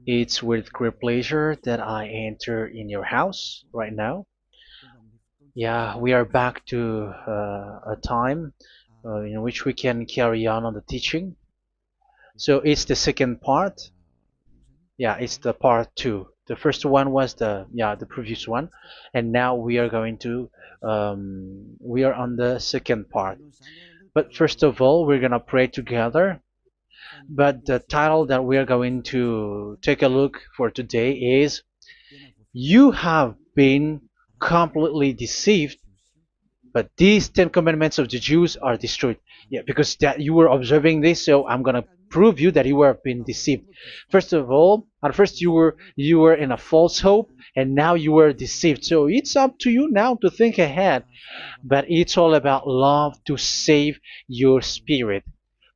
It's with great pleasure that I enter in your house right now. Yeah, we are back to a time in which we can carry on the teaching. So it's the second part. Yeah, it's the part two. The first one was the previous one, and now we are going to we are on the second part. But first of all, we're gonna pray together. But the title that we are going to take a look for today is "You have been completely deceived, but these Ten Commandments of the Jews are destroyed." Yeah, because that you were observing this, so I'm gonna prove you that you were being deceived. First of all, at first you were in a false hope, and now you were deceived. So it's up to you now to think ahead. But it's all about love to save your spirit.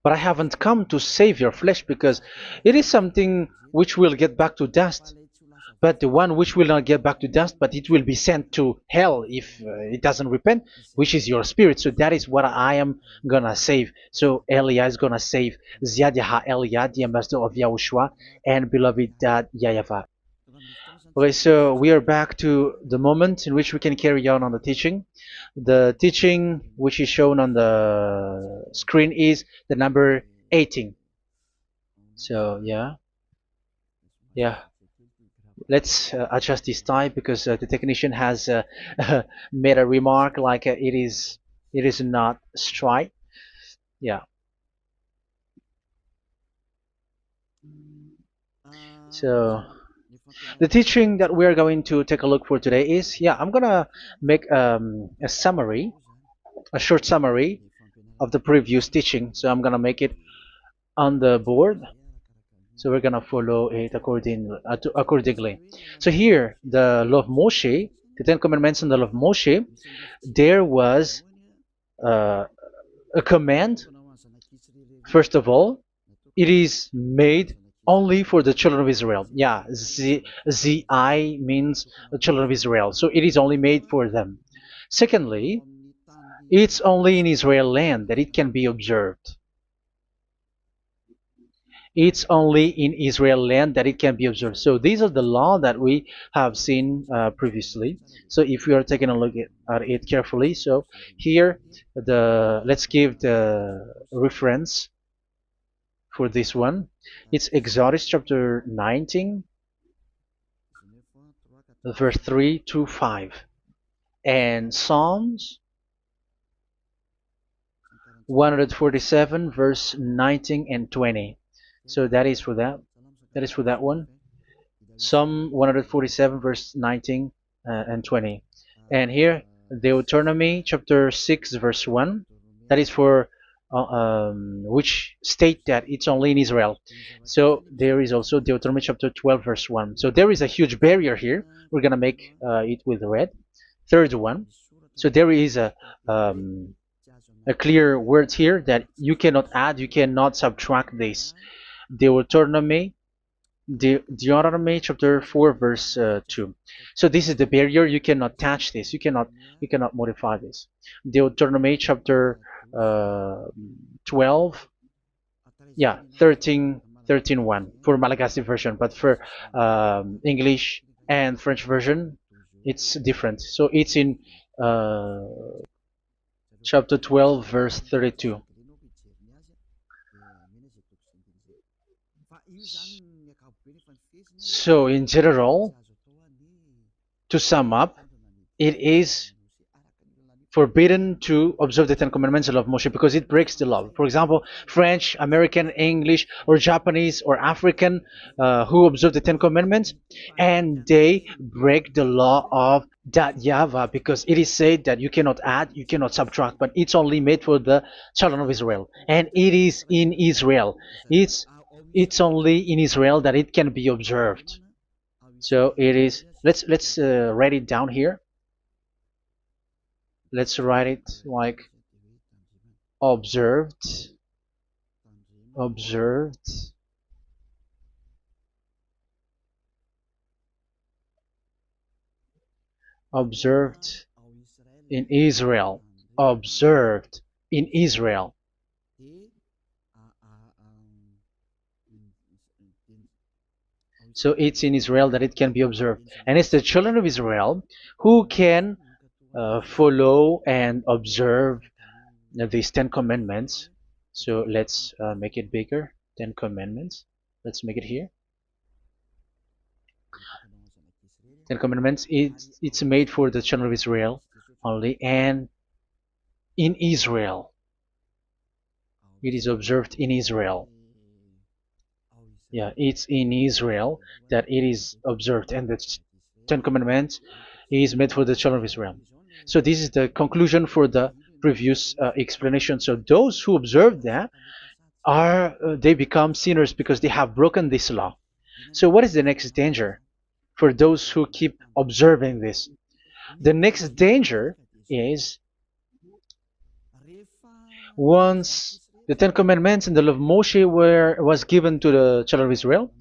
But I haven't come to save your flesh because it is something which will get back to dust. But the one which will not get back to dust, but it will be sent to hell if it doesn't repent, which is your spirit. So that is what I am gonna save. So Elia is gonna save Ziadiha Elia, the ambassador of Yahushua, and beloved dad YAHVAH. Okay, so we are back to the moment in which we can carry on the teaching. The teaching which is shown on the screen is the number 18. So yeah, let's adjust this time because the technician has made a remark like it is not straight. Yeah. So the teaching that we're going to take a look for today is, I'm gonna make a summary, a short summary of the previous teaching. So I'm gonna make it on the board. So we're gonna follow it accordingly. So here, the law of Moshe, the Ten Commandments and the law of Moshe, there was uh, a command. First of all, it is made only for the children of Israel. Yeah, Z-I means the children of Israel. So it is only made for them. Secondly, it's only in Israel land that it can be observed. It's only in Israel land that it can be observed. So these are the law that we have seen previously. So if we are taking a look at it carefully, so here let's give the reference for this one. It's Exodus chapter 19, verse 3 to 5, and Psalms 147, verse 19 and 20. So that is for that. That is for that one. Psalm 147, verse 19 and 20. And here, Deuteronomy chapter 6, verse 1. That is for which state that it's only in Israel. So there is also Deuteronomy chapter 12, verse 1. So there is a huge barrier here. We're going to make it with red. Third one. So there is a clear word here that you cannot add, you cannot subtract this. Deuteronomy chapter 4, verse 2. So this is the barrier. You cannot touch this. You cannot modify this. Deuteronomy chapter 12, 13 1 for Malagasy version, but for English and French version, it's different. So it's in chapter 12, verse 32. So in general, to sum up, it is forbidden to observe the Ten Commandments of Moshe because it breaks the law. For example, French, American, English, or Japanese or African who observe the Ten Commandments and they break the law of that YAHVAH because it is said that you cannot add, you cannot subtract, but it's only made for the children of Israel, and it is in Israel. It's only in Israel that it can be observed. So it is. Let's write it down here. Let's write it like observed, observed, observed in Israel, observed in Israel. So it's in Israel that it can be observed. And it's the children of Israel who can follow and observe these 10 commandments. So let's make it bigger. 10 commandments. Let's make it here. 10 commandments. It's made for the children of Israel only, and in Israel. It is observed in Israel. Yeah, it's in Israel that it is observed, and the 10 commandments is made for the children of Israel. So this is the conclusion for the previous explanation. So those who observe that are they become sinners because they have broken this law. So what is the next danger for those who keep observing this? The next danger is once the Ten Commandments and the law of Moshe was given to the children of Israel,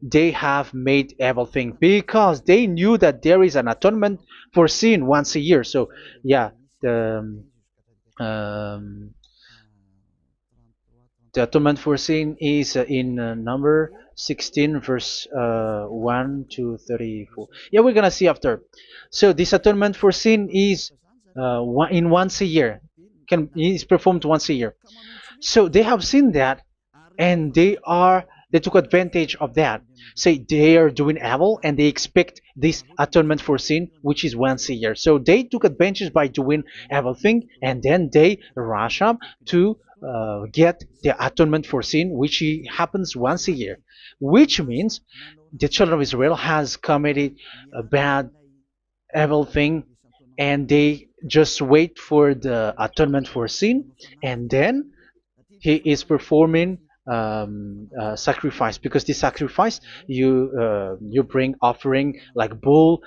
they have made everything because they knew that there is an atonement for sin once a year. So yeah, the um, the atonement for sin is in number 16 verse 1 to 34. Yeah, we're gonna see after. So this atonement for sin is in once a year, is performed once a year. So they have seen that, and they took advantage of that. Say they are doing evil and they expect this atonement for sin, which is once a year. So they took advantage by doing evil thing, and then they rush up to get the atonement for sin, which happens once a year, which means the children of Israel has committed a bad evil thing, and they just wait for the atonement for sin, and then he is performing sacrifice, because the sacrifice you bring offering like bull,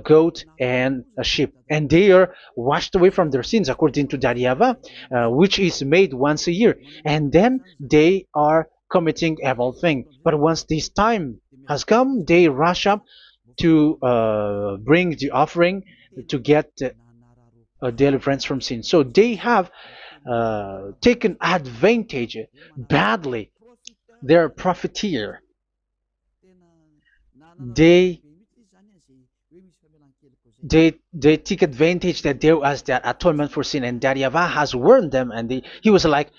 goat, and a sheep, and they are washed away from their sins according to that YAHVAH, which is made once a year, and then they are committing evil thing. But once this time has come, they rush up to bring the offering to get deliverance from sin. So they have taken advantage badly. They're a profiteer. They they take advantage that there was that atonement for sin, and that YAHVAH has warned them, and he was like,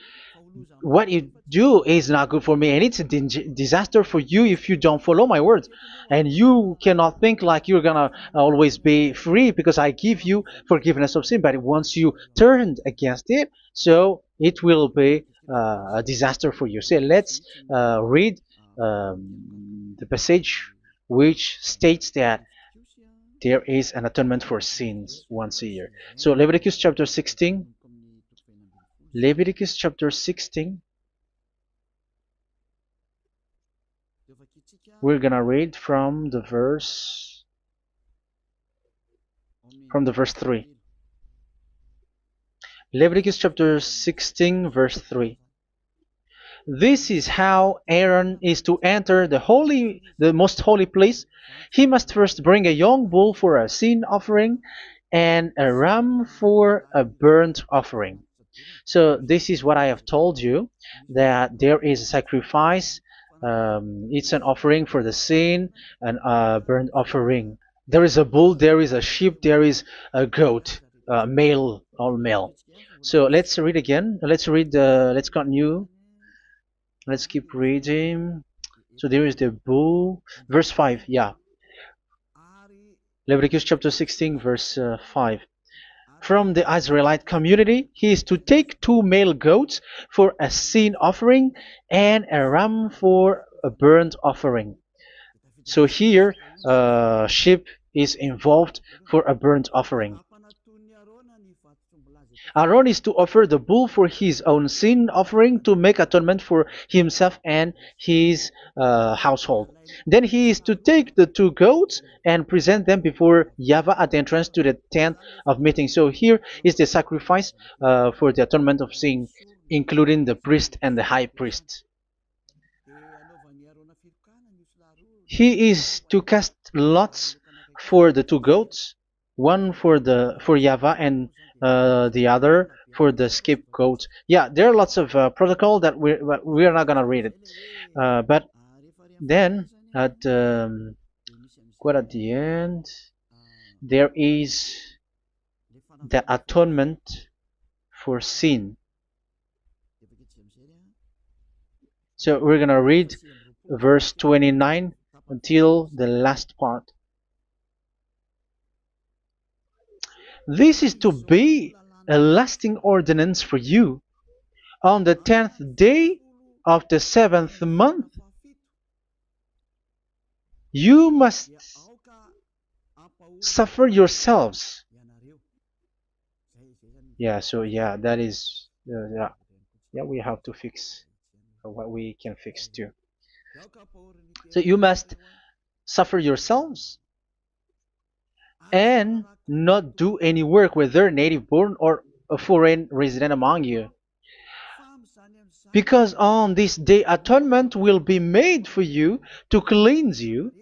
what you do is not good for me, and it's a disaster for you if you don't follow my words, and you cannot think like you're gonna always be free because I give you forgiveness of sin, but once you turned against it, so it will be a disaster for you. So let's read the passage which states that there is an atonement for sins once a year. So Leviticus chapter 16. Leviticus chapter 16. We're gonna read from the verse 3. Leviticus chapter 16 verse 3. This is how Aaron is to enter the most holy place. He must first bring a young bull for a sin offering and a ram for a burnt offering. So this is what I have told you, that there is a sacrifice. It's an offering for the sin, and a burnt offering. There is a bull, there is a sheep, there is a goat, male, all male. So let's read again. Let's continue. Let's keep reading. So there is the bull, verse 5. Yeah, Leviticus chapter 16, verse 5. From the Israelite community, he is to take 2 male goats for a sin offering and a ram for a burnt offering. So here, sheep is involved for a burnt offering. Aaron is to offer the bull for his own sin offering to make atonement for himself and his household. Then he is to take the 2 goats and present them before YAHVAH at the entrance to the tent of meeting. So here is the sacrifice for the atonement of sin, including the priest and the high priest. He is to cast lots for the 2 goats, one for YAHVAH and the other for the scapegoat. Yeah, there are lots of protocol that we are not gonna read it, but then at quite at the end, there is the atonement for sin. So we're gonna read verse 29 until the last part. This is to be a lasting ordinance for you. On the 10th day of the 7th month, you must suffer yourselves. Yeah, so yeah, that is, yeah, we have to fix what we can fix too. So you must suffer yourselves and not do any work, whether native born or a foreign resident among you. Because on this day atonement will be made for you to cleanse you.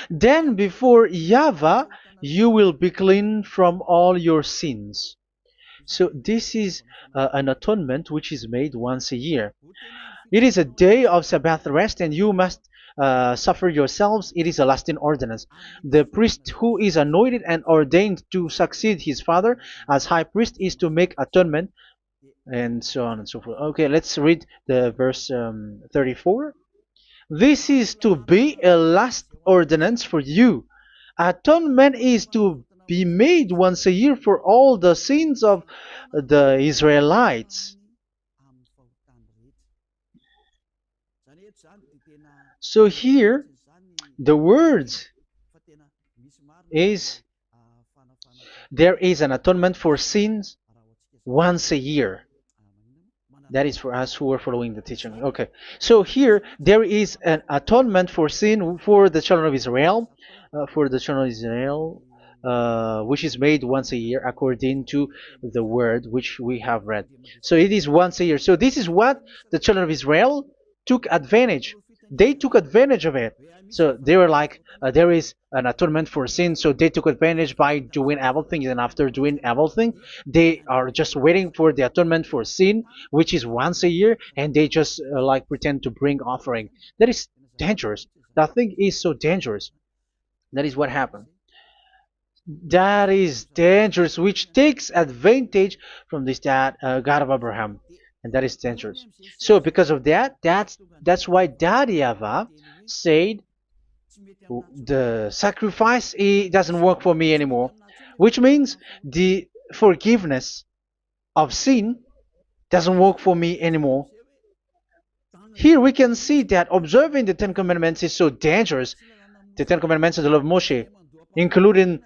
Then before YAHVAH you will be clean from all your sins. So this is an atonement which is made once a year. It is a day of Sabbath rest, and you must suffer yourselves. It is a lasting ordinance. The priest who is anointed and ordained to succeed his father as high priest is to make atonement, and so on and so forth. Okay, let's read the verse 34. This is to be a last ordinance for you. Atonement is to be made once a year for all the sins of the Israelites. So here, the words is there is an atonement for sins once a year. That is for us who are following the teaching. Okay, so here there is an atonement for sin for the children of Israel, which is made once a year according to the word which we have read. So it is once a year. So this is what the children of Israel took advantage. They took advantage of it. So they were like, there is an atonement for sin, so they took advantage by doing everything, and after doing everything, they are just waiting for the atonement for sin, which is once a year, and they just like pretend to bring offering. That is dangerous. That thing is so dangerous. That is what happened. That is dangerous, which takes advantage from this God of Abraham, and that is dangerous. So because of that, that's why Daddy YAHVAH said the sacrifice it doesn't work for me anymore, which means the forgiveness of sin doesn't work for me anymore. Here we can see that observing the Ten Commandments is so dangerous. The Ten Commandments of the law of Moshe, including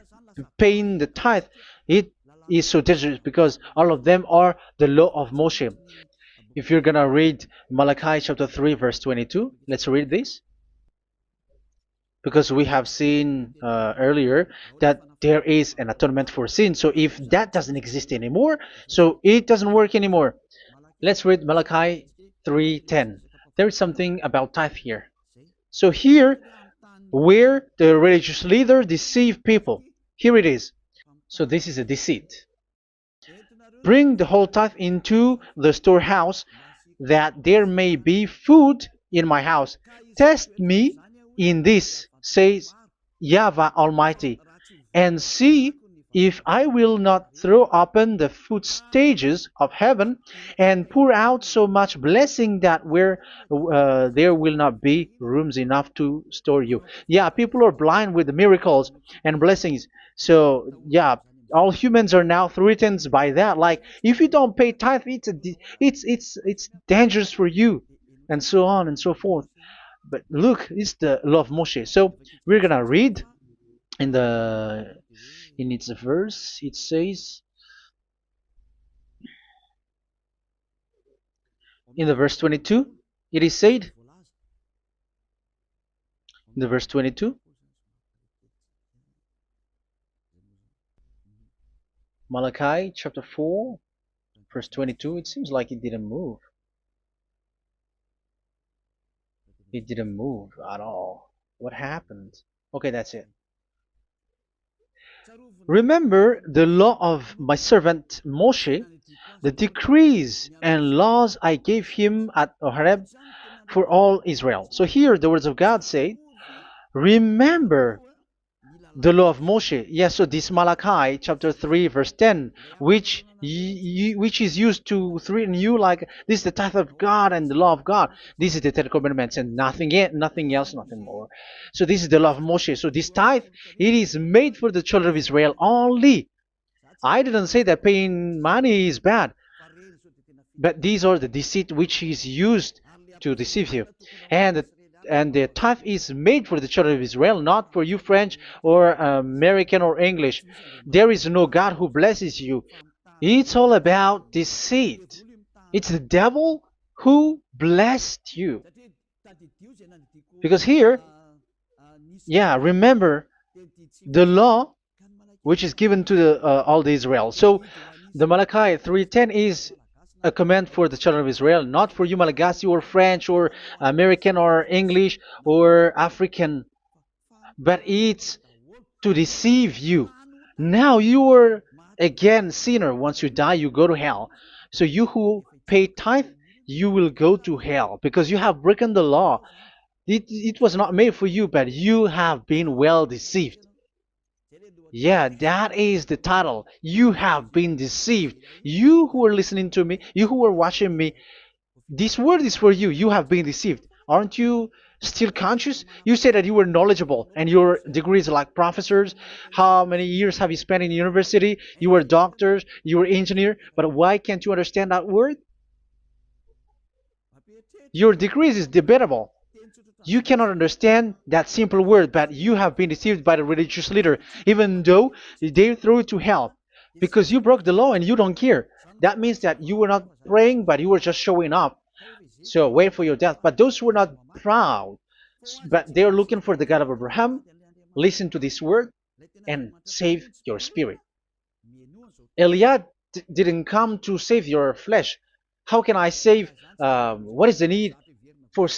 paying the tithe, it is so dangerous because all of them are the law of Moshe. If you're gonna read Malachi chapter 3 verse 22, let's read this. Because we have seen earlier that there is an atonement for sin. So if that doesn't exist anymore, so it doesn't work anymore. Let's read Malachi 3:10. There is something about tithe here. So here, where the religious leader deceive people, here it is. So this is a deceit. Bring the whole tithe into the storehouse, that there may be food in my house. Test me in this, says YAHVAH Almighty, and see if I will not throw open the food stages of heaven and pour out so much blessing that where there will not be rooms enough to store you. Yeah, people are blind with the miracles and blessings. So yeah, all humans are now threatened by that. Like if you don't pay tithe, it's dangerous for you, and so on and so forth. But look, it's the law of Moshe. So we're gonna read in its verse. It says in the verse 22. It is said in the verse 22. Malachi chapter 4 verse 22. It seems like it didn't move. It didn't move at all. What happened? Okay, that's it. Remember the law of my servant Moshe, the decrees and laws I gave him at Horeb for all Israel. So here the words of God say, remember the law of Moshe. Yes, so this Malachi chapter 3 verse 10, which is used to threaten you like this is the tithe of God and the law of God. This is the Ten Commandments and nothing else, nothing more. So this is the law of Moshe. So this tithe, it is made for the children of Israel only. I didn't say that paying money is bad, but these are the deceit which is used to deceive you. And the tithe is made for the children of Israel, not for you French or American or English. There is no God who blesses you. It's all about deceit. It's the devil who blessed you. Because here, yeah, remember the law which is given to all the Israel. So the Malachi 3:10 is a command for the children of Israel, not for you Malagasy or French or American or English or African, but it's to deceive you. Now you are again sinner. Once you die, you go to hell. So you who pay tithe, you will go to hell because you have broken the law. It was not made for you, but you have been well deceived. Yeah, that is the title. You have been deceived. You who are listening to me, you who are watching me, this word is for you. You have been deceived. Aren't you still conscious? You say that you were knowledgeable and your degrees are like professors. How many years have you spent in university? You were doctors, you were engineer, but why can't you understand that word? Your degrees is debatable. You cannot understand that simple word, but you have been deceived by the religious leader, even though they throw you to hell because you broke the law and you don't care. That means that you were not praying, but you were just showing up. So wait for your death. But those who are not proud, but they are looking for the God of Abraham, listen to this word and save your spirit. Eliad didn't come to save your flesh. How can I save? What is the need for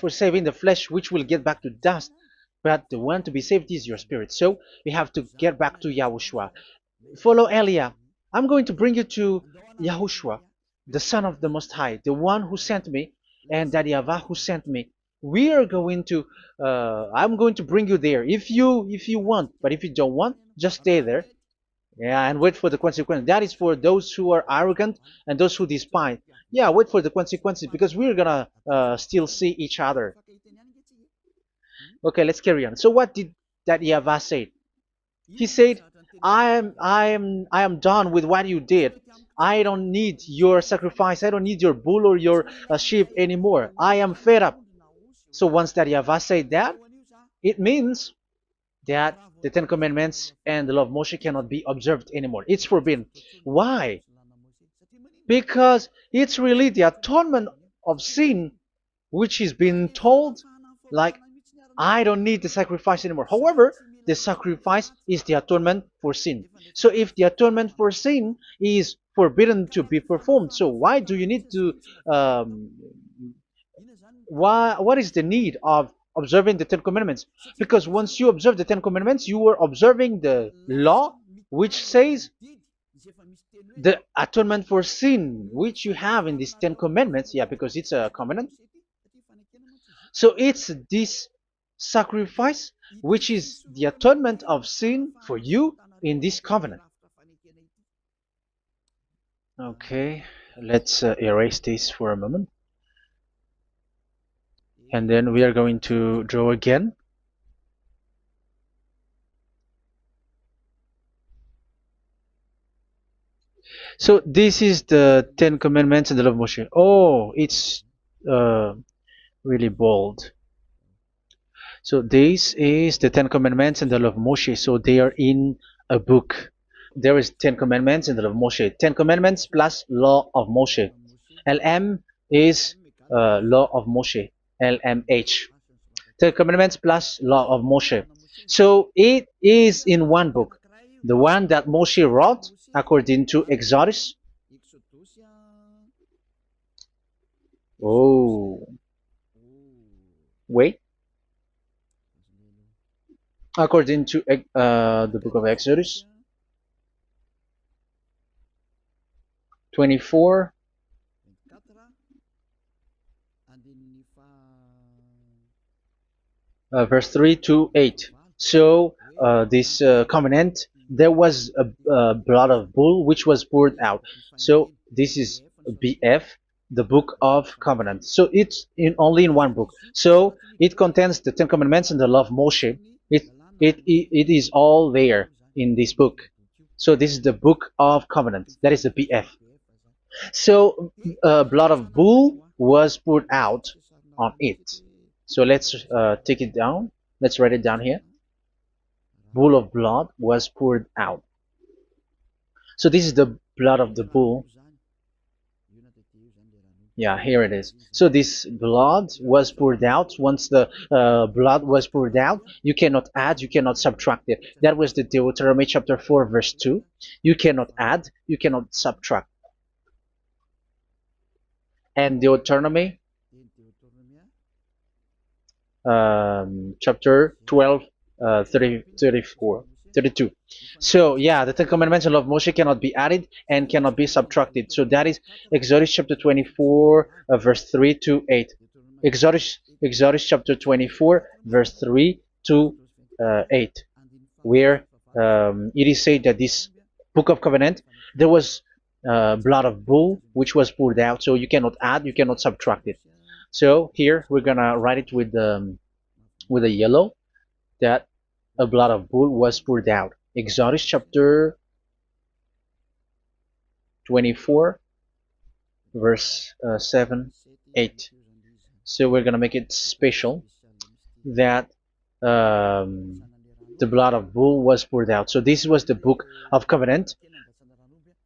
saving the flesh, which will get back to dust? But the one to be saved is your spirit. So we have to get back to YAHOSHUAH. Follow Eliah. I'm going to bring you to YAHOSHUAH, the Son of the Most High, the one who sent me, and that YAHVAH who sent me. We are going to. I'm going to bring you there if you want, but if you don't want, just stay there. Yeah, and wait for the consequences. That is for those who are arrogant and those who despise. Yeah, wait for the consequences because we're gonna still see each other. Okay, let's carry on. So what did that YAHVAH say? He said, I am done with what you did. I don't need your sacrifice. I don't need your bull or your sheep anymore. I am fed up. So once that YAHVAH said that, it means that the Ten Commandments and the law of Moshe cannot be observed anymore. It's forbidden. Why? Because it's really the atonement of sin which is being told, like, I don't need the sacrifice anymore. However, the sacrifice is the atonement for sin. So if the atonement for sin is forbidden to be performed, so why do you need to what is the need of observing the Ten Commandments? Because once you observe the Ten Commandments, you are observing the law which says the atonement for sin which you have in these Ten Commandments. Yeah, because it's a covenant. So it's this sacrifice which is the atonement of sin for you in this covenant. Okay, let's erase this for a moment. And then we are going to draw again. So this is the Ten Commandments and the law of Moshe. Oh, it's really bold. So this is the Ten Commandments and the law of Moshe. So they are in a book. There is Ten Commandments and the law of Moshe. Ten Commandments plus law of Moshe. LM is law of Moshe. LMH. Ten Commandments plus law of Moshe. So it is in one book. The one that Moshe wrote according to Exodus. Oh, wait. According to the book of Exodus. 24, verse 3 to 8. So this covenant, there was a blood of bull which was poured out. So this is BF, the book of covenant. So it's in only in one book. So it contains the Ten Commandments and the law of Moshe. It is all there in this book. So this is the book of covenant. That is the BF. So blood of bull was poured out on it. So let's take it down. Let's write it down here. Bull of blood was poured out. So this is the blood of the bull. Yeah, here it is. So this blood was poured out. Once the blood was poured out, you cannot add, you cannot subtract it. That was the Deuteronomy chapter 4, verse 2. You cannot add, you cannot subtract. And Deuteronomy chapter 12, 34, 32. So yeah, the Ten Commandments and law of Moshe cannot be added and cannot be subtracted. So that is Exodus chapter 24, verse 3 to 8. Exodus chapter 24, verse 3 to 8, where it is said that this book of covenant, there was blood of bull which was poured out. So you cannot add, you cannot subtract it. So here we're gonna write it with a yellow, that a blood of bull was poured out. Exodus chapter 24, verse 7, 8. So we're gonna make it special that the blood of bull was poured out. So this was the book of covenant,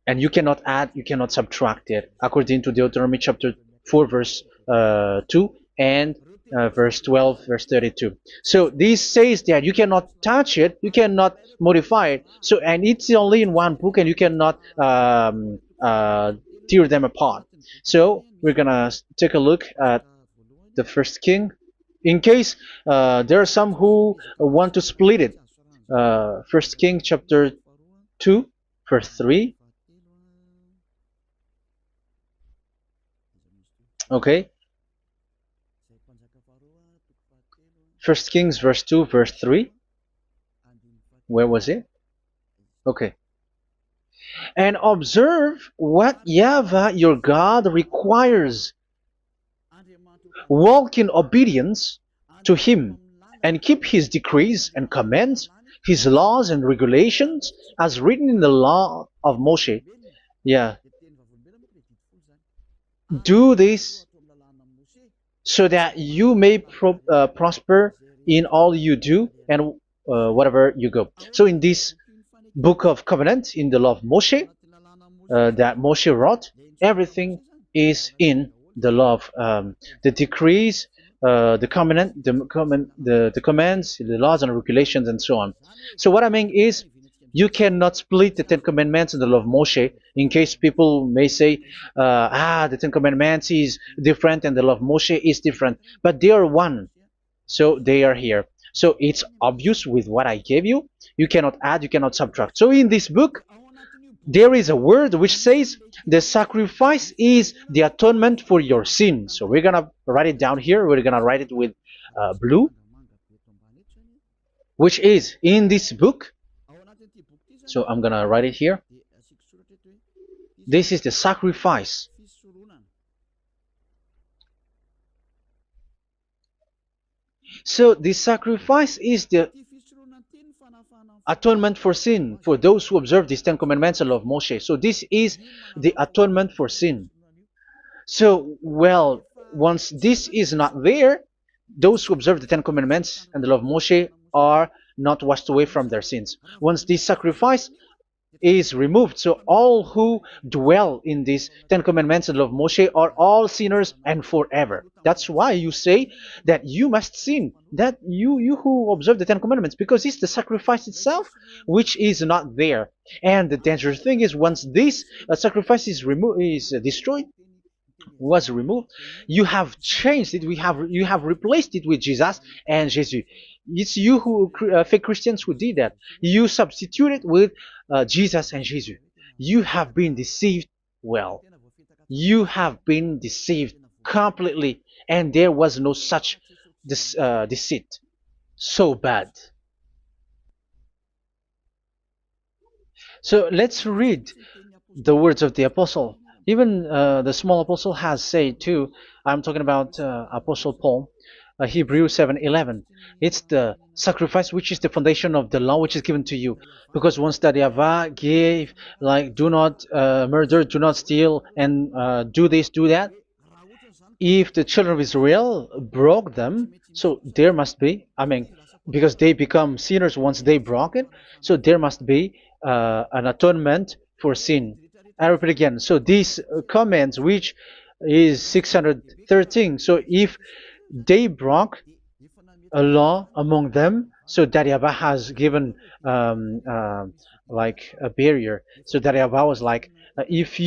and you cannot add, you cannot subtract it, according to Deuteronomy chapter 4, verse 2 and verse 12, verse 32. So this says that you cannot touch it, you cannot modify it. So, and it's only in one book, and you cannot tear them apart. So we're gonna take a look at the first king, in case there are some who want to split it. First King chapter 2, verse 3. Okay. First Kings verse 2, verse 3. Where was it? Okay. And observe what YAHVAH your God requires. Walk in obedience to him, and keep his decrees and commands, his laws and regulations, as written in the law of Moshe. Yeah. Do this so that you may prosper in all you do and whatever you go. So in this book of covenant, in the law of Moshe, that Moshe wrote, everything is in the law of the decrees, the covenant, the commands, the laws and regulations, and so on. So what I mean is, you cannot split the Ten Commandments and the law of Moshe. In case people may say, the Ten Commandments is different and the law of Moshe is different, but they are one. So they are here. So it's obvious with what I gave you. You cannot add, you cannot subtract. So in this book, there is a word which says the sacrifice is the atonement for your sin. So we're gonna write it down here. We're gonna write it with blue, which is in this book. So I'm gonna write it here. This is the sacrifice. So the sacrifice is the atonement for sin for those who observe these Ten Commandments and law of Moshe. So this is the atonement for sin. So, well, once this is not there, those who observe the Ten Commandments and the law of Moshe are not washed away from their sins. Once this sacrifice is removed, so all who dwell in these Ten Commandments and law of Moshe are all sinners and forever. That's why you say that you must sin, that you who observe the Ten Commandments, because it's the sacrifice itself which is not there. And the dangerous thing is, once this sacrifice is destroyed, was removed, you have changed it. You have replaced it with Jesus and Jesus. It's you who fake Christians who did that. You substituted with Jesus and Jesus. You have been deceived well. You have been deceived completely, and there was no such deceit. So bad. So let's read the words of the apostle. Even the small apostle has said too. I'm talking about Apostle Paul, Hebrews 7:11. It's the sacrifice which is the foundation of the law which is given to you. Because once that Yahweh gave, like, do not murder, do not steal, and do this, do that. If the children of Israel broke them, so there must be, I mean, because they become sinners once they broke it, so there must be an atonement for sin. I repeat again. So these comments, which is 613, so if they broke a law among them, so that Yahweh has given like a barrier. So that Yahweh was like, if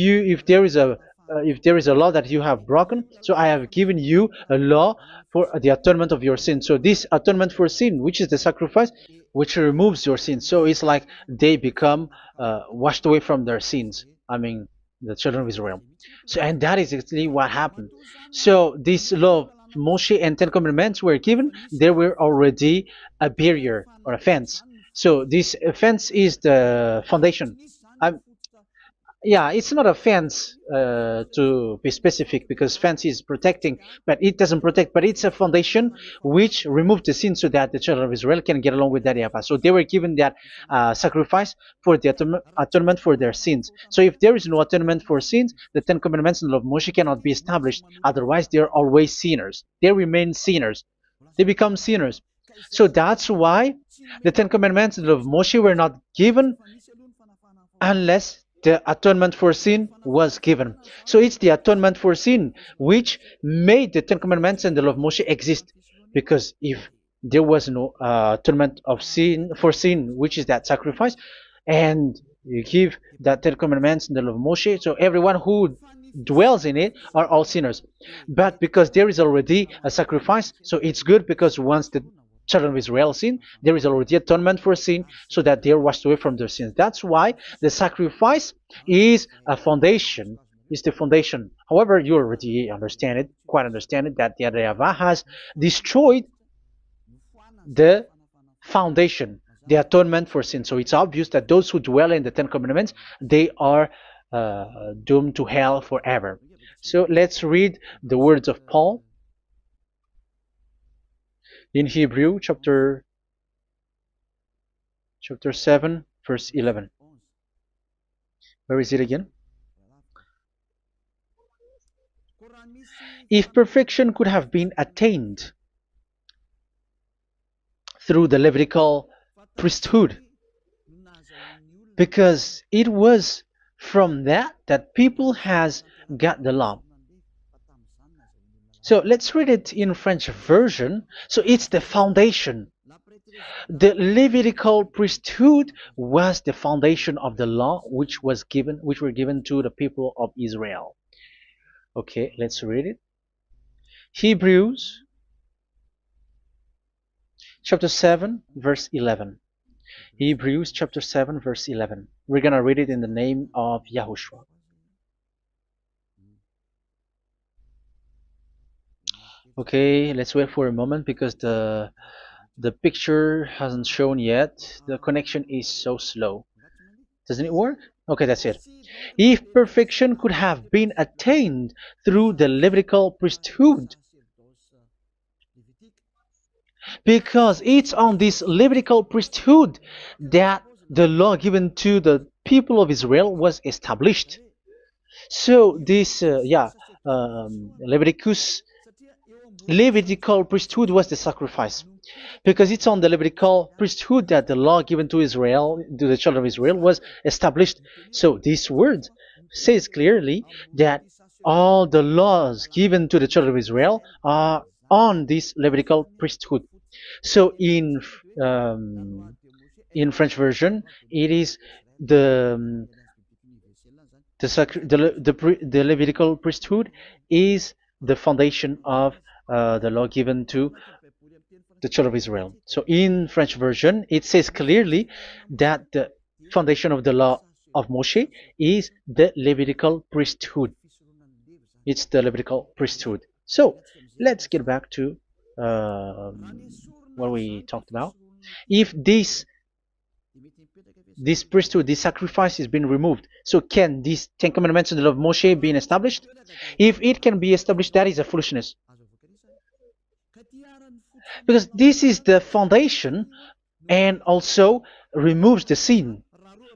there is a law that you have broken, so I have given you a law for the atonement of your sin. So this atonement for sin, which is the sacrifice, which removes your sin. So it's like they become washed away from their sins. I mean, the children of Israel. So, and that is actually what happened. So this law of Moshe and Ten Commandments were given. There were already a barrier or a fence. So this fence is the foundation. I, yeah, it's not a fence to be specific, because fence is protecting, but it doesn't protect. But it's a foundation which removed the sin so that the children of Israel can get along with that Yahweh. So they were given that sacrifice for the atonement for their sins. So if there is no atonement for sins, the Ten Commandments and the law of Moshe cannot be established. Otherwise, they are always sinners. They remain sinners. They become sinners. So that's why the Ten Commandments and the law of Moshe were not given unless the atonement for sin was given. So it's the atonement for sin which made the Ten Commandments and the law of Moshe exist. Because if there was no atonement of sin for sin, which is that sacrifice, and you give that Ten Commandments and the law of Moshe, so everyone who dwells in it are all sinners. But because there is already a sacrifice, so it's good, because once the children of Israel sin, there is already atonement for sin, so that they are washed away from their sins. That's why the sacrifice is a foundation, is the foundation. However, you already understand it, quite understand it, that the YAHVAH has destroyed the foundation, the atonement for sin. So it's obvious that those who dwell in the Ten Commandments, they are doomed to hell forever. So let's read the words of Paul in Hebrew chapter 7 verse 11. Where is it again? If perfection could have been attained through the Levitical priesthood, because it was from that people has got the law. So let's read it in French version. So it's the foundation. The Levitical priesthood was the foundation of the law which were given to the people of Israel. Okay, let's read it. Hebrews chapter 7 verse 11. Hebrews chapter 7 verse 11. We're gonna read it in the name of YAHOSHUAH. Okay, let's wait for a moment, because the picture hasn't shown yet. The connection is so slow. Doesn't it work? Okay, that's it. If perfection could have been attained through the Levitical priesthood, because it's on this Levitical priesthood that the law given to the people of Israel was established. So this, Levitical priesthood was the sacrifice, because it's on the Levitical priesthood that the law given to Israel, to the children of Israel, was established. So this word says clearly that all the laws given to the children of Israel are on this Levitical priesthood. So in French version, it is the Levitical priesthood is the foundation of the law given to the children of Israel. So in French version, it says clearly that the foundation of the law of Moshe is the Levitical priesthood. It's the Levitical priesthood. So let's get back to what we talked about. If this priesthood, this sacrifice is being removed, so can these Ten Commandments and the law of Moshe be established? If it can be established, that is a foolishness. Because this is the foundation and also removes the sin.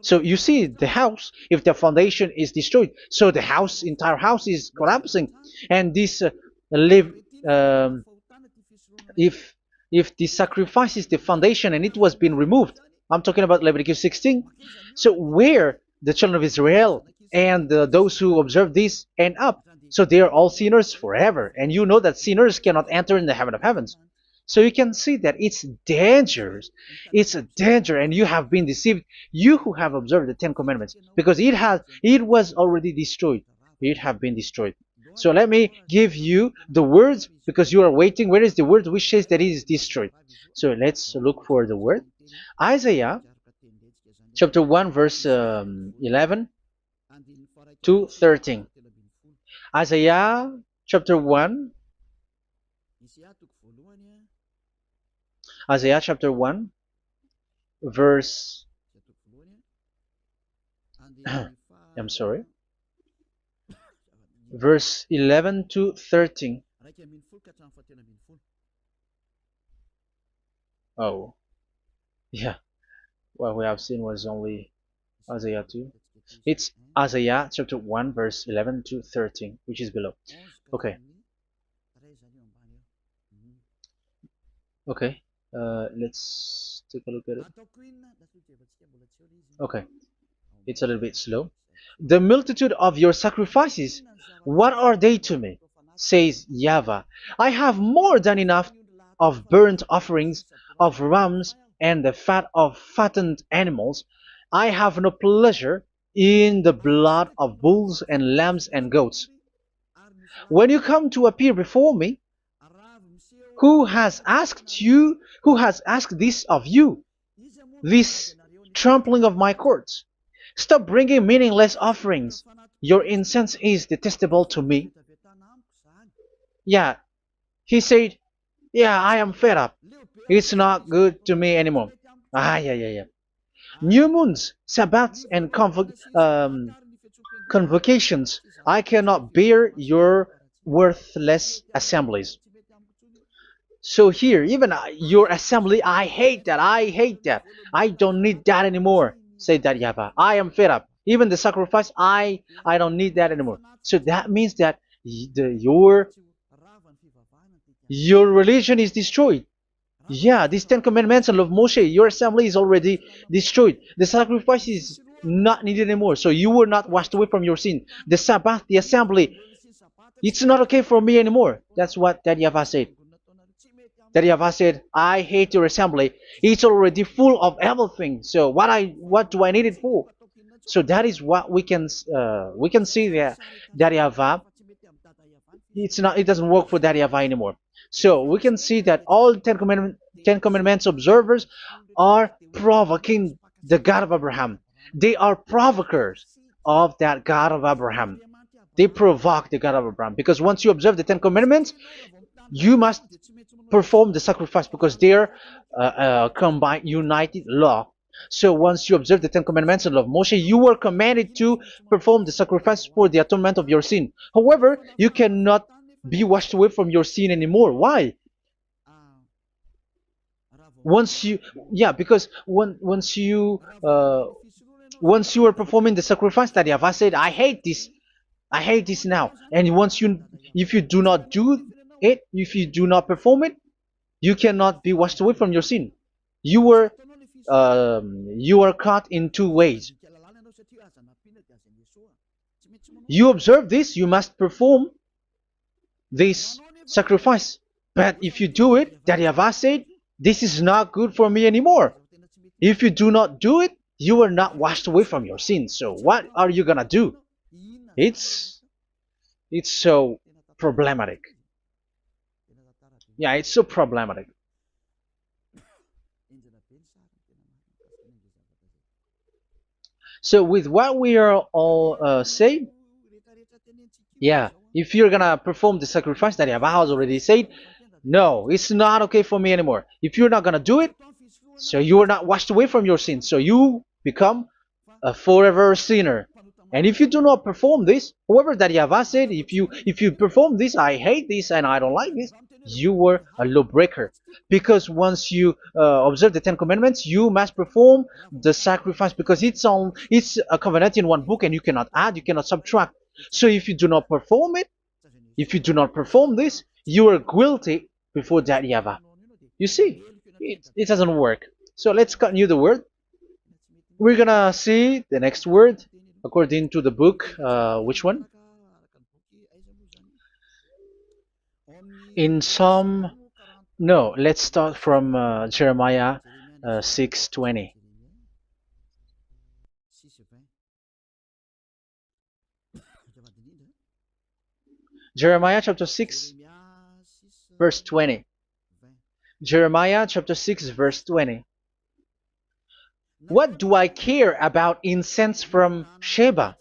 So you see the house, if the foundation is destroyed, so the house, entire house is collapsing. And this live, um, if the sacrifice is the foundation and it was being removed, I'm talking about Leviticus 16. So where the children of Israel and those who observe this end up, so they are all sinners forever. And you know that sinners cannot enter in the heaven of heavens. So you can see that it's dangerous. It's a danger, and you have been deceived. You who have observed the Ten Commandments, because it was already destroyed. It have been destroyed. So let me give you the words, because you are waiting. Where is the word which says that it is destroyed? So let's look for the word. Isaiah chapter 1 verse 11 to 13. Isaiah chapter 1. Isaiah chapter 1 verse I'm sorry, verse 11 to 13. Oh, yeah, what we have seen was only Isaiah 2. It's Isaiah chapter 1 verse 11 to 13, which is below. Okay. Okay. Let's take a look at it. Okay. It's a little bit slow. The multitude of your sacrifices, what are they to me? Says YAHVAH. I have more than enough of burnt offerings, of rams, and the fat of fattened animals. I have no pleasure in the blood of bulls and lambs and goats. When you come to appear before me, who has asked this of you, this trampling of my courts? Stop bringing meaningless offerings. Your incense is detestable to me. Yeah, he said, yeah, I am fed up. It's not good to me anymore. Yeah. New moons, Sabbaths, and convocations. I cannot bear your worthless assemblies. So here, even your assembly, I hate that. I hate that. I don't need that anymore. Say that, YAHVAH. I am fed up. Even the sacrifice, I don't need that anymore. So that means that your religion is destroyed. Yeah, these Ten Commandments and of Moshe, your assembly is already destroyed. The sacrifice is not needed anymore. So you were not washed away from your sin. The Sabbath, the assembly, it's not okay for me anymore. That's what that YAHVAH said. That YAHVAH said, I hate your assembly. It's already full of everything. So what do I need it for? So that is what we can see there. That YAHVAH, it doesn't work for that YAHVAH anymore. So we can see that all Ten Commandments observers are provoking the God of Abraham. They are provokers of that God of Abraham. They provoke the God of Abraham, because once you observe the Ten Commandments, you must perform the sacrifice, because they're combined, united law. So once you observe the Ten Commandments and love Moshe, you were commanded to perform the sacrifice for the atonement of your sin. However, you cannot be washed away from your sin anymore. Why? Once you, yeah, because once you are performing the sacrifice, that YAHVAH said, I hate this now. And if you do not do it, if you do not perform it, you cannot be washed away from your sin. You are caught in two ways. You observe this, you must perform this sacrifice. But if you do it, that YAHVAH said, this is not good for me anymore. If you do not do it, you are not washed away from your sin. So what are you gonna do? It's so problematic. Yeah, it's so problematic. So with what we are all saying, yeah, if you're gonna perform the sacrifice that Yahweh has already said, no, it's not okay for me anymore. If you're not gonna do it, so you are not washed away from your sins, so you become a forever sinner. And if you do not perform this, whoever that Yahweh said, if you perform this, I hate this and I don't like this, you were a lawbreaker. Because once you observe the Ten Commandments, you must perform the sacrifice because it's a covenant in one book and you cannot add, you cannot subtract. So if you do not perform it, if you do not perform this, you are guilty before that Yahweh. You see, it doesn't work. So let's continue the word. We're gonna see the next word according to the book. Which one? In some. No, let's start from Jeremiah 6:20. Jeremiah chapter 6, verse 20. Jeremiah chapter 6, verse 20. What do I care about incense from Sheba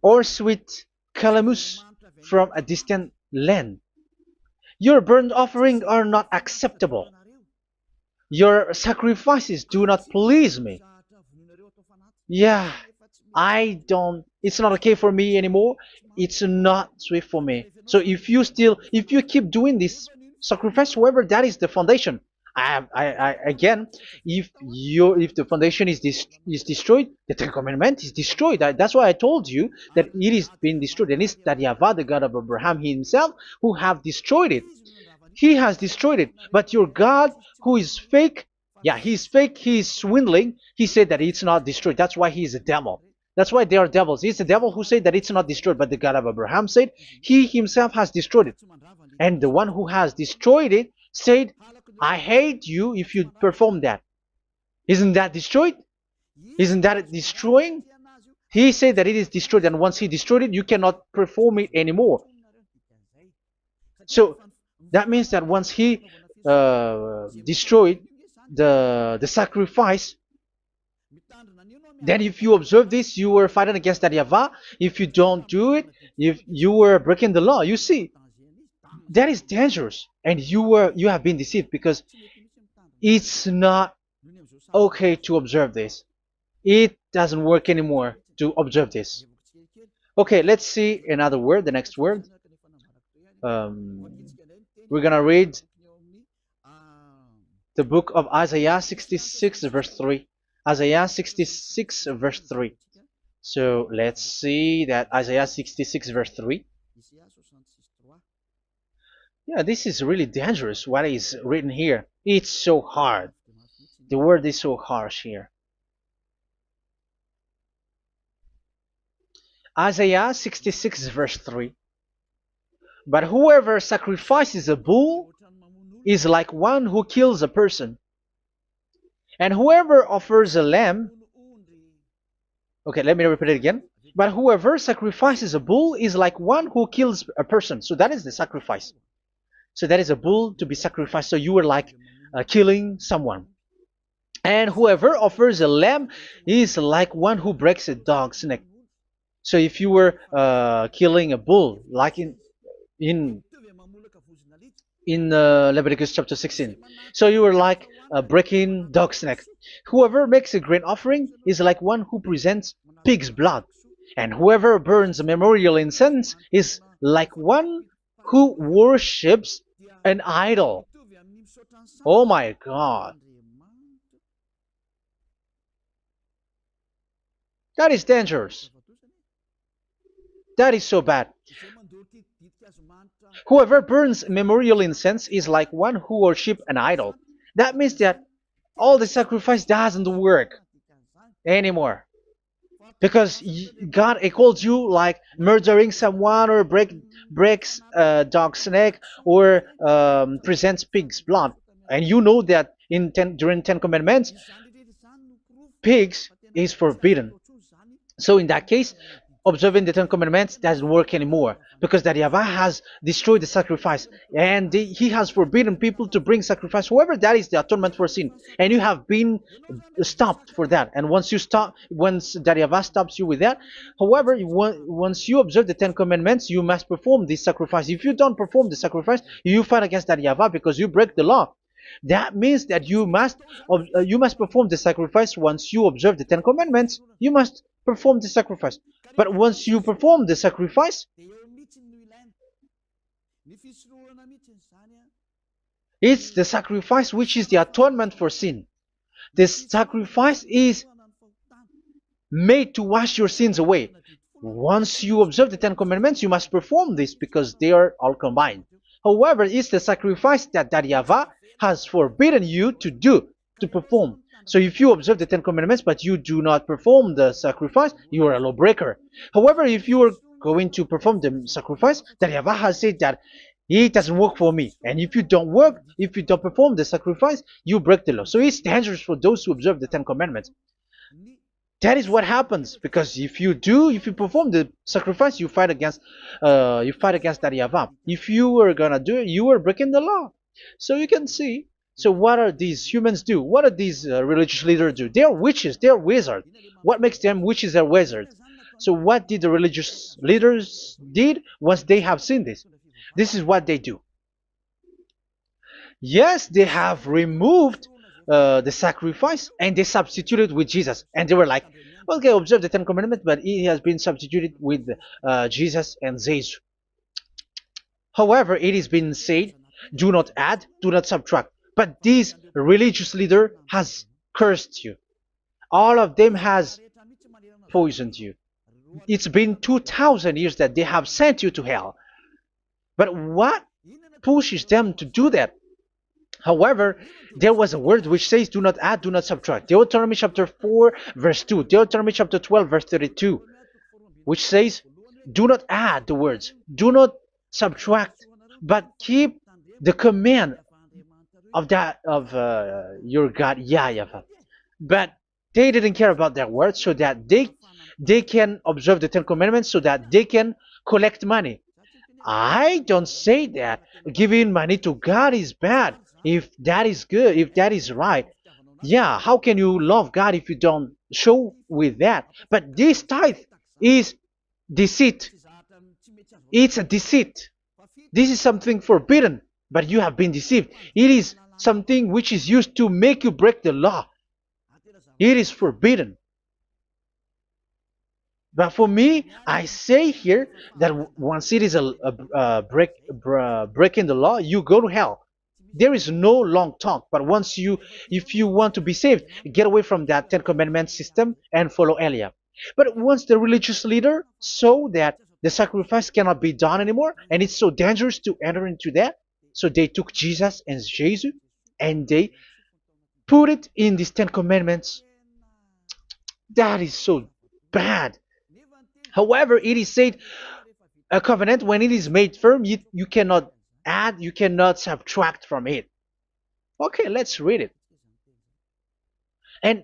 or sweet calamus from a distant land? Your burnt offerings are not acceptable. Your sacrifices do not please me. Yeah, it's not okay for me anymore. It's not sweet for me. So if you keep doing this sacrifice, however, that is the foundation. Again, if the foundation is destroyed, the Ten Commandment is destroyed. That's why I told you that it is being destroyed, and it's that Yahweh, the God of Abraham himself, who have destroyed it. He has destroyed it. But your God, who is fake, yeah, he's fake, he's swindling. He said that it's not destroyed. That's why he is a devil. That's why they are devils. It's the devil who said that it's not destroyed, but the God of Abraham said he himself has destroyed it. And the one who has destroyed it said, I hate you if you perform that. Isn't that destroyed? Isn't that destroying? He said that it is destroyed, and once he destroyed it, you cannot perform it anymore. So that means that once he destroyed the sacrifice, then if you observe this, you were fighting against that Yahweh. If you don't do it, if you were breaking the law, you see, that is dangerous, and you have been deceived because it's not okay to observe this. It doesn't work anymore to observe this. Okay, let's see another word, the next word. We're gonna read the book of Isaiah 66 verse 3. Isaiah 66 verse 3. So let's see that Isaiah 66 verse 3. Yeah, this is really dangerous what is written here. It's so hard. The word is so harsh here. Isaiah 66 verse 3. But whoever sacrifices a bull is like one who kills a person. And whoever offers a lamb, okay, let me repeat it again. But whoever sacrifices a bull is like one who kills a person. So that is the sacrifice. So that is a bull to be sacrificed. So you were like killing someone. And whoever offers a lamb is like one who breaks a dog's neck. So if you were killing a bull, like in Leviticus chapter 16, so you were like breaking dog's neck. Whoever makes a grain offering is like one who presents pig's blood, and whoever burns a memorial incense is like one who worships an idol. Oh my God. That is dangerous. That is so bad. Whoever burns memorial incense is like one who worships an idol. That means that all the sacrifice doesn't work anymore. Because God calls you like murdering someone or breaks a dog's neck or presents pig's blood. And you know that during Ten Commandments, pigs is forbidden. So in that case, observing the Ten Commandments doesn't work anymore because that Yahweh has destroyed the sacrifice and he has forbidden people to bring sacrifice. However, that is the atonement for sin, and you have been stopped for that. And once that Yahweh stops you with that, however, once you observe the Ten Commandments, you must perform this sacrifice. If you don't perform the sacrifice, you fight against that Yahweh because you break the law. That means that you must perform the sacrifice. Once you observe the Ten Commandments, you must perform the sacrifice. But once you perform the sacrifice, it's the sacrifice which is the atonement for sin. This sacrifice is made to wash your sins away. Once you observe the Ten Commandments, you must perform this because they are all combined. However, it's the sacrifice that Yahweh has forbidden you to perform. So if you observe the Ten Commandments but you do not perform the sacrifice, you are a lawbreaker. However, if you are going to perform the sacrifice, that Yahweh has said that it doesn't work for me. And if you don't perform the sacrifice, you break the law. So it's dangerous for those who observe the Ten Commandments. That is what happens, because if you perform the sacrifice, you fight against that Yahweh. If you are gonna do it, you are breaking the law. So you can see. So what are these humans do? What are these religious leaders do? They are witches. They are wizards. What makes them witches and wizards? So what did the religious leaders did once they have seen this? This is what they do. Yes, they have removed the sacrifice and they substituted with Jesus, and they were like, okay, observe the Ten Commandments, but it has been substituted with Jesus and Jesus. However, it has been said, do not add, do not subtract. But this religious leader has cursed you. All of them has poisoned you. It's been 2,000 years that they have sent you to hell. But what pushes them to do that? However, there was a word which says, do not add, do not subtract. Deuteronomy chapter 4, verse 2. Deuteronomy chapter 12, verse 32. Which says, do not add the words. Do not subtract. But keep the command of your God, Yahvah. But they didn't care about their words, so that they can observe the Ten Commandments, so that they can collect money. I don't say that giving money to God is bad. If that is good, if that is right, yeah, how can you love God if you don't show with that? But this tithe is deceit. It's a deceit. This is something forbidden, but you have been deceived. It is something which is used to make you break the law. It is forbidden. But for me, I say here that once it is breaking the law, you go to hell. There is no long talk. But if you want to be saved, get away from that Ten Commandments system and follow Eliab. But once the religious leader saw that the sacrifice cannot be done anymore, and it's so dangerous to enter into that, so they took Jesus and Jesus and they put it in these Ten Commandments. That is so bad. However, it is said, a covenant, when it is made firm, you cannot add, you cannot subtract from it. Okay, let's read it. And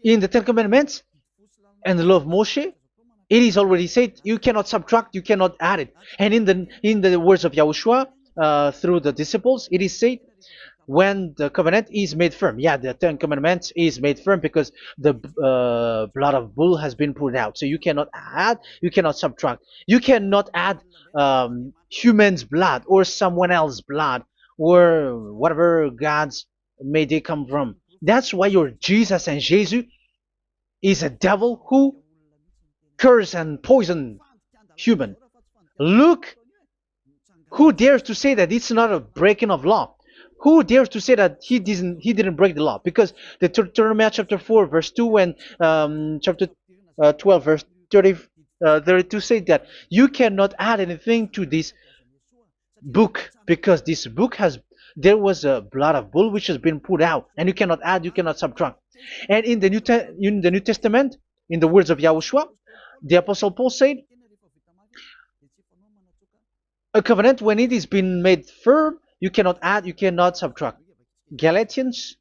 in the Ten Commandments and the law of Moshe, it is already said, you cannot subtract, you cannot add it. And in the words of YAHOSHUAH, through the disciples, it is said, when the covenant is made firm. Yeah, the Ten Commandments is made firm because the blood of bull has been poured out. So you cannot add, you cannot subtract. You cannot add human's blood or someone else's blood or whatever gods may they come from. That's why your Jesus and Jesus is a devil who curse and poison human. Look, who dares to say that it's not a breaking of law? Who dares to say that he didn't break the law? Because the Deuteronomy chapter 4 verse 2 and chapter 12 verse 32 say that you cannot add anything to this book, because this book there was a blood of bull which has been poured out, and you cannot add, you cannot subtract. And in the New Testament, in the words of YAHOSHUAH, the Apostle Paul said, a covenant, when it is been made firm, you cannot add, you cannot subtract. Galatians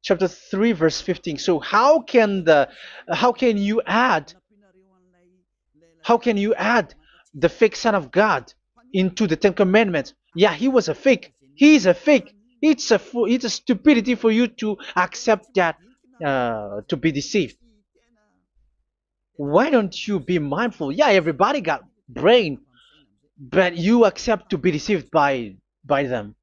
chapter 3 verse 15. So how can you add How can you add the fake Son of God into the Ten Commandments? Yeah, he was a fake. He is a fake. It's a stupidity for you to accept that, to be deceived. Why don't you be mindful? Yeah, everybody got brain, but you accept to be deceived by them.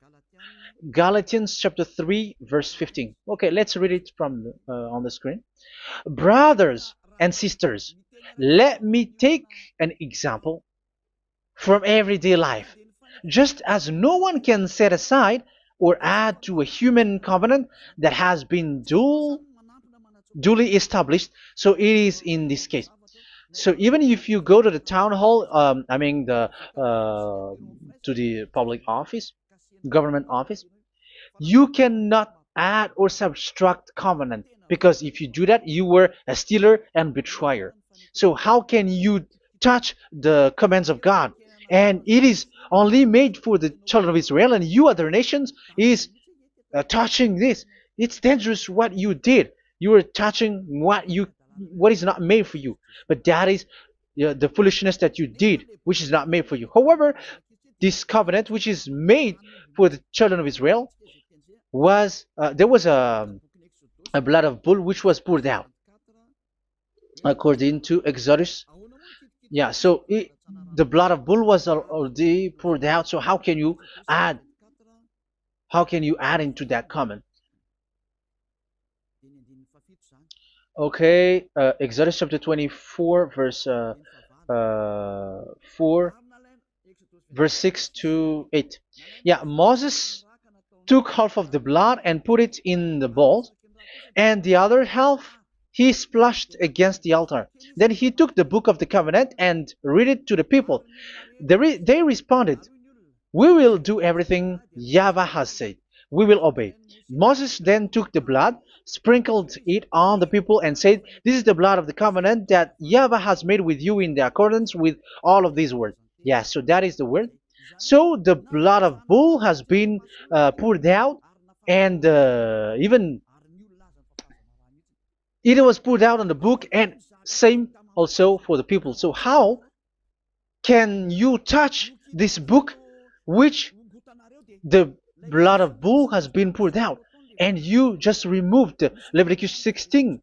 Galatians chapter 3 verse 15. Okay, let's read it from on the screen. Brothers and sisters, let me take an example from everyday life. Just as no one can set aside or add to a human covenant that has been duly established, so it is in this case. So even if you go to the town hall, I mean to the public office, government office, you cannot add or subtract covenant, because if you do that, you were a stealer and betrayer. So how can you touch the commands of God? And it is only made for the children of Israel, and you other nations is touching this. It's dangerous what you did. You are touching what is not made for you. But that is the foolishness that you did, which is not made for you. However, this covenant, which is made for the children of Israel, was there was a blood of bull which was poured out according to Exodus. Yeah, so the blood of bull was already poured out. So add how can you add into that comment? Okay, Exodus chapter 24 verse 4 verse 6 to 8. Yeah, Moses took half of the blood and put it in the bowl, and the other half he splashed against the altar. Then he took the book of the covenant and read it to the people. They responded, "We will do everything YAHVAH has said. We will obey." Moses then took the blood, sprinkled it on the people, and said, "This is the blood of the covenant that YAHVAH has made with you in accordance with all of these words." Yeah, so that is the word. So the blood of bull has been poured out, and even it was poured out on the book, and same also for the people. So how can you touch this book which the blood of bull has been poured out, and you just removed Leviticus 16?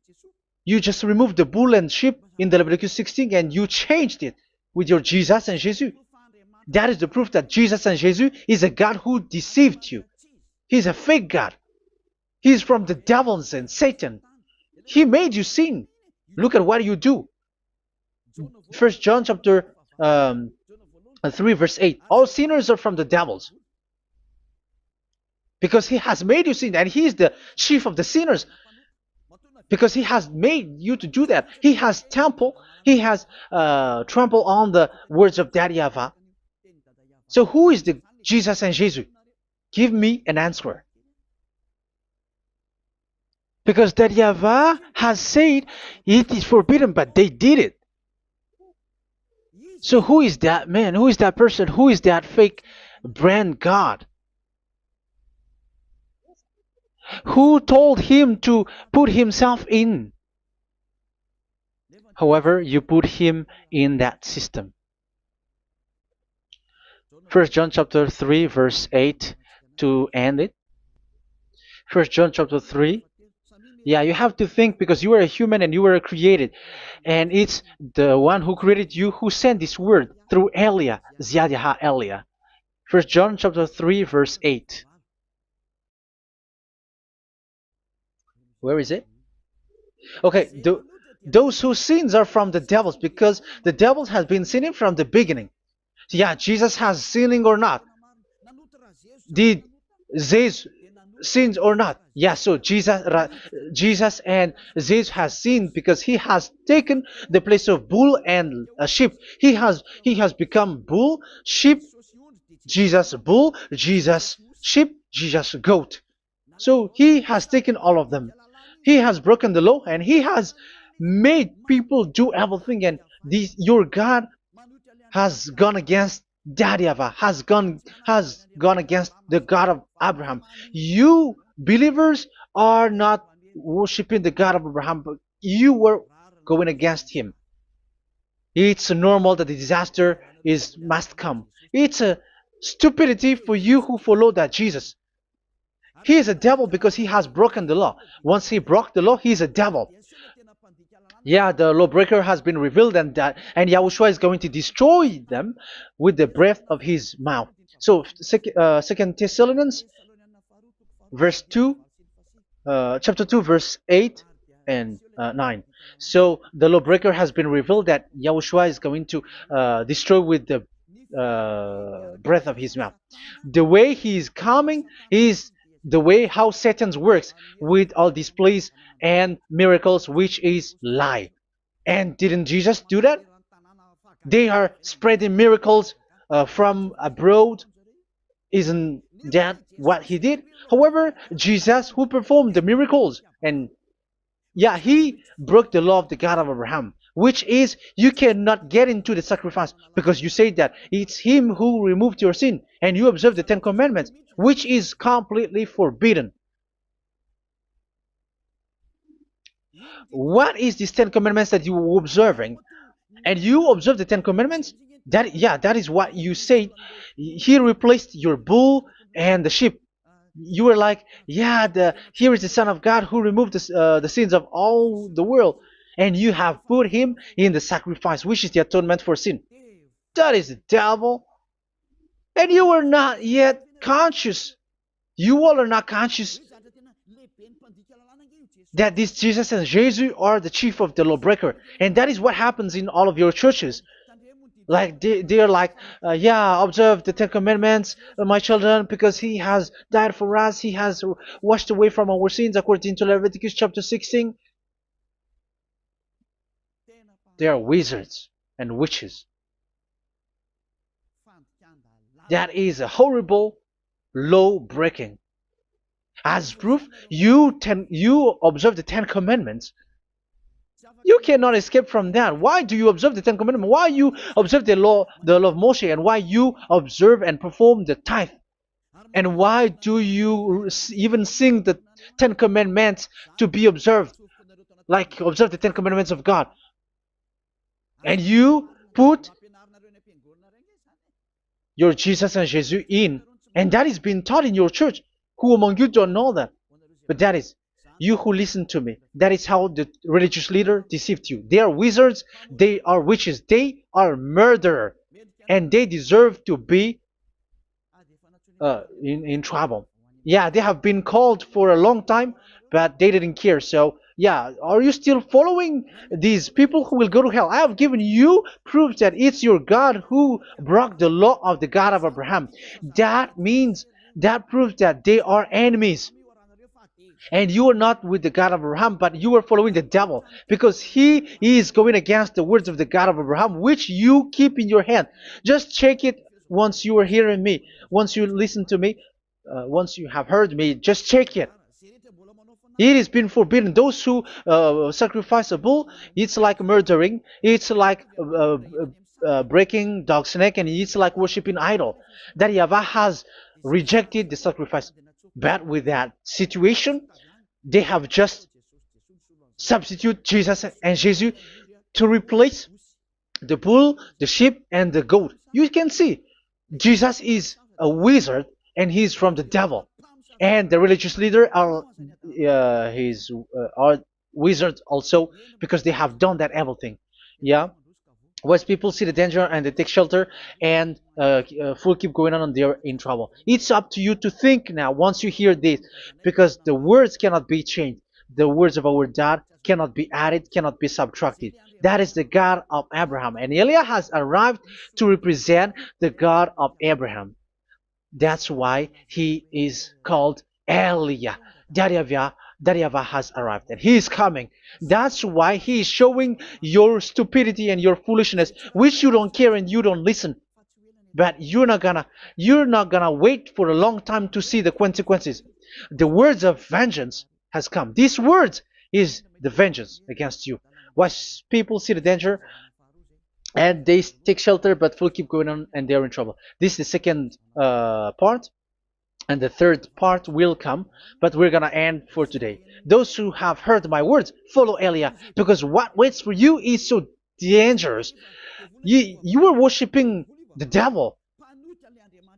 You just removed the bull and sheep in the Leviticus 16, and you changed it with your Jesus and Jesus. That is the proof that Jesus and Jesus is a God who deceived you. He's a fake God. He's from the devils and Satan. He made you sin. Look at what you do. First John chapter 3 verse 8. All sinners are from the devils, because he has made you sin, and he is the chief of the sinners, because he has made you to do that. He has trampled on the words of Daddy YAHVAH. So who is the Jesus and Jesus? Give me an answer. Because Daddy YAHVAH has said it is forbidden, but they did it. So who is that man? Who is that person? Who is that fake brand God? Who told him to put himself in? However, you put him in that system. First John chapter 3 verse 8 to end it. First John chapter 3. Yeah, you have to think, because you are a human and you were created. And it's the one who created you who sent this word through Elia, Ziadiha Elia. First John chapter 3 verse 8. Where is it? Okay, those whose sins are from the devils, because the devils has been sinning from the beginning. Yeah, Jesus has sinning or not? Did Zeus sins or not? Yeah, so Jesus and Zeus has sinned, because he has taken the place of bull and a sheep. He has become bull, sheep, Jesus bull, Jesus sheep, Jesus goat. So he has taken all of them. He has broken the law, and he has made people do everything. And your God has gone against Daddy YAHVAH, has gone against the God of Abraham. You believers are not worshiping the God of Abraham, but you were going against him. It's normal that the disaster is must come. It's a stupidity for you who follow that Jesus. He is a devil because he has broken the law. Once he broke the law, he is a devil. Yeah, the lawbreaker has been revealed, and Yahushua is going to destroy them with the breath of his mouth. So, Second Thessalonians, verse 2, chapter 2, verse 8 and 9. So the lawbreaker has been revealed that Yahushua is going to destroy with the breath of his mouth. The way he is coming is the way how Satan works with all displays and miracles, which is lie. And didn't Jesus do that? They are spreading miracles from abroad. Isn't that what he did? However, Jesus, who performed the miracles, and yeah, he broke the law of the God of Abraham, which is you cannot get into the sacrifice because you say that it's him who removed your sin, and you observe the Ten Commandments, which is completely forbidden. What is these Ten Commandments that you were observing? And you observe the Ten Commandments? That is what you said. He replaced your bull and the sheep. You were like, yeah, here is the Son of God who removed the sins of all the world, and you have put him in the sacrifice, which is the atonement for sin. That is the devil, and you are not yet conscious. You all are not conscious that this Jesus and Jesus are the chief of the lawbreaker, and that is what happens in all of your churches. Like they are like, yeah, observe the Ten Commandments, my children, because he has died for us. He has washed away from our sins according to Leviticus chapter 16. They are wizards and witches. That is a horrible law breaking. As proof, you observe the Ten Commandments. You cannot escape from that. Why do you observe the Ten Commandments? Why you observe the law of Moshe, and why you observe and perform the tithe? And why do you even sing the Ten Commandments to be observed? Like observe the Ten Commandments of God. And you put your Jesus and Jesus in. And that is being taught in your church. Who among you don't know that? But that is you who listen to me. That is how the religious leader deceived you. They are wizards. They are witches. They are murderers. And they deserve to be in trouble. Yeah, they have been called for a long time, but they didn't care. So, yeah, are you still following these people who will go to hell? I have given you proof that it's your God who broke the law of the God of Abraham. That proves that they are enemies. And you are not with the God of Abraham, but you are following the devil, because he is going against the words of the God of Abraham, which you keep in your hand. Just check it once you are hearing me, once you listen to me, once you have heard me, just check it. It has been forbidden. Those who sacrifice a bull, it's like murdering, it's like breaking dog's neck, and it's like worshiping idol. That YAHVAH has rejected the sacrifice. But with that situation, they have just substitute Jesus and Jesus to replace the bull, the sheep, and the goat. You can see Jesus is a wizard, and he's from the devil. And the religious leader are wizards also, because they have done that evil thing. Yeah. Once people see the danger and they take shelter, and full keep going on, and they're in trouble. It's up to you to think now once you hear this, because the words cannot be changed. The words of our God cannot be added, cannot be subtracted. That is the God of Abraham, and Eliah has arrived to represent the God of Abraham. That's why he is called Eliah. YAHVAH has arrived, and he is coming. That's why he is showing your stupidity and your foolishness, which you don't care and you don't listen. But you're not gonna wait for a long time to see the consequences. The words of vengeance has come. These words is the vengeance against you. Watch people see the danger and they take shelter, but full keep going on, and they're in trouble. This is the second part, and the third part will come, but we're gonna end for today. Those who have heard my words, follow Eliah, because what waits for you is so dangerous. You were worshiping the devil.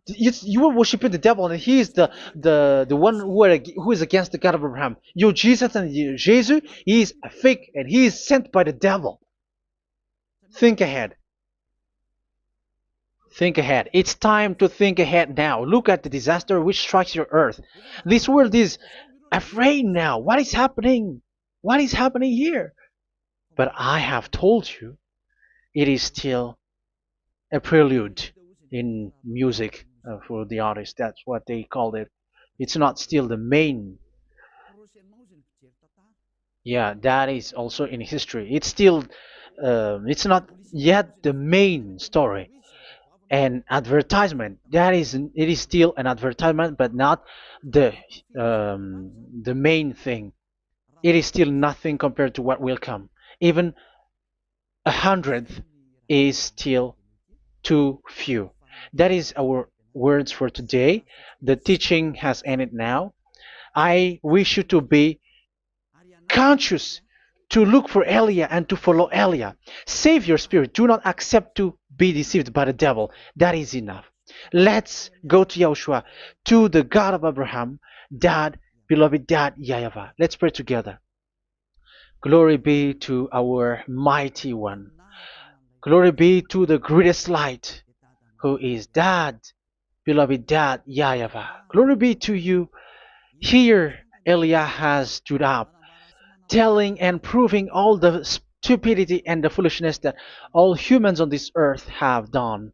You were worshiping the devil, and he is the one who is against the God of Abraham. You Jesus and you, Jesus, he is a fake, and he is sent by the devil. Think ahead. Think ahead. It's time to think ahead now. Look at the disaster which strikes your earth. This world is afraid now. What is happening? What is happening here? But I have told you, it is still a prelude in music for the artist. That's what they called it. It's not still the main. Yeah, that is also in history. It's still, it's not yet the main story. And advertisement, that is, it is still an advertisement, but not the the main thing. It is still nothing compared to what will come. Even a hundredth is still too few. That is our words for today. The teaching has ended now. I wish you to be conscious, to look for Elia and to follow Elia. Save your spirit. Do not accept to be deceived by the devil. That is enough. Let's go to Yahushua, to the God of Abraham, Dad, beloved Dad, YAHVAH. Let's pray together. Glory be to our mighty one. Glory be to the greatest light, who is Dad, beloved Dad, YAHVAH. Glory be to you. Here, Elia has stood up, telling and proving all the stupidity and the foolishness that all humans on this earth have done.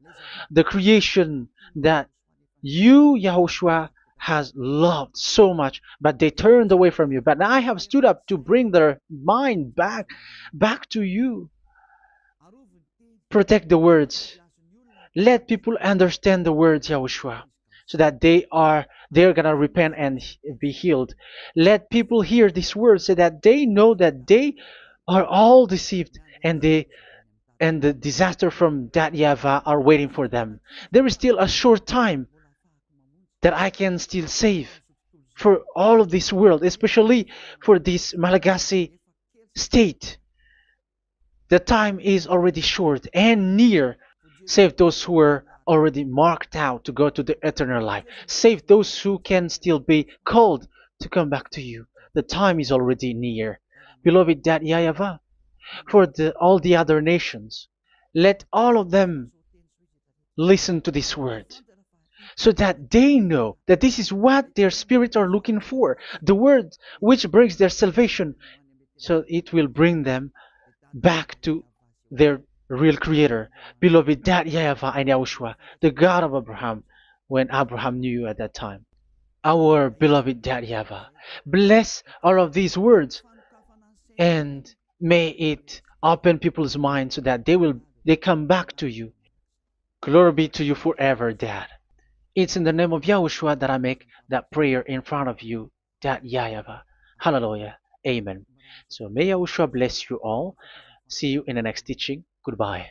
The creation that you, Yahushua, has loved so much, but they turned away from you. But I have stood up to bring their mind back to you. Protect the words. Let people understand the words, Yahushua, so that they're gonna repent and be healed. Let people hear these words so that they know that they are all deceived, and the disaster from that YAHVAH are waiting for them. There is still a short time that I can still save for all of this world, especially for this Malagasy state. The time is already short and near. Save those who are already marked out to go to the eternal life. Save those who can still be called to come back to you. The time is already near. Beloved Dad YAHVAH, for all the other nations, let all of them listen to this word, so that they know that this is what their spirits are looking for, the word which brings their salvation, so it will bring them back to their real creator, beloved Dad YAHVAH and Yahushua, the God of Abraham, when Abraham knew you at that time. Our beloved Dad YAHVAH, bless all of these words, and may it open people's minds so that they come back to you. Glory be to you forever, Dad. It's in the name of Yahushua that I make that prayer in front of you, Dad YAHVAH. Hallelujah. Amen. So may Yahushua bless you all. See you in the next teaching. Goodbye.